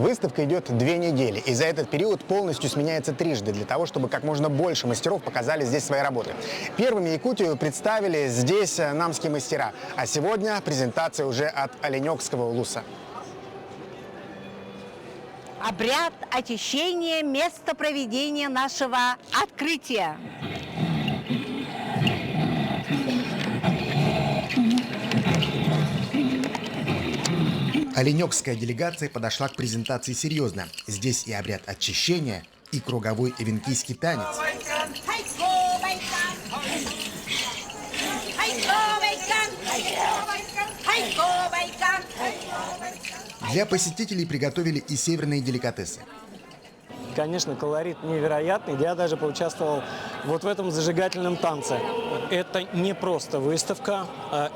Выставка идет 2 недели, и за этот период полностью сменяется трижды, для того, чтобы как можно больше мастеров показали здесь свои работы. Первыми Якутию представили здесь намские мастера, а сегодня презентация уже от Оленёкского улуса. Обряд очищения – место проведения нашего открытия. Оленёкская делегация подошла к презентации серьезно. Здесь и обряд очищения, и круговой эвенкийский танец. Для посетителей приготовили и северные деликатесы. Конечно, колорит невероятный. Я даже поучаствовал вот в этом зажигательном танце. Это не просто выставка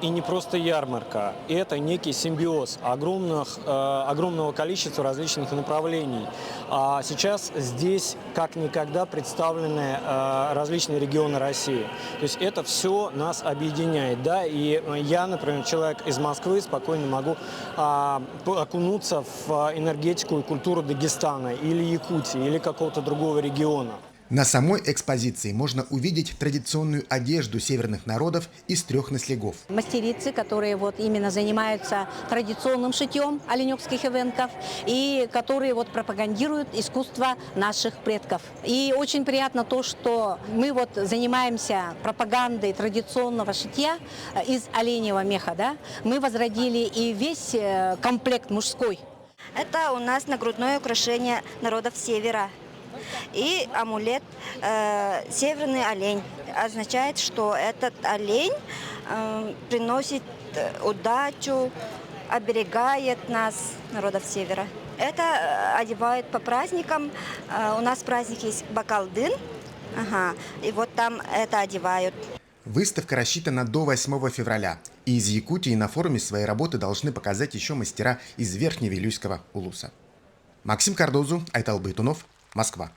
и не просто ярмарка. Это некий симбиоз огромного количества различных направлений. А сейчас здесь как никогда представлены различные регионы России. То есть это все нас объединяет. Да? И я, например, человек из Москвы, спокойно могу окунуться в энергетику и культуру Дагестана или Якутии, или какого-то другого региона. На самой экспозиции можно увидеть традиционную одежду северных народов из 3 наслегов. Мастерицы, которые вот именно занимаются традиционным шитьем оленёкских эвенков и которые вот пропагандируют искусство наших предков. И очень приятно то, что мы вот занимаемся пропагандой традиционного шитья из оленевого меха. Да? Мы возродили и весь комплект мужской. Это у нас нагрудное украшение народов Севера. И амулет «Северный олень» означает, что этот олень приносит удачу, оберегает нас, народов Севера. Это одевают по праздникам. У нас праздник есть Бакалдын, и вот там это одевают. Выставка рассчитана до 8 февраля. И из Якутии на форуме свои работы должны показать еще мастера из Верхневилюйского улуса. Максим Кардозу, Айтал Байтунов, Москва.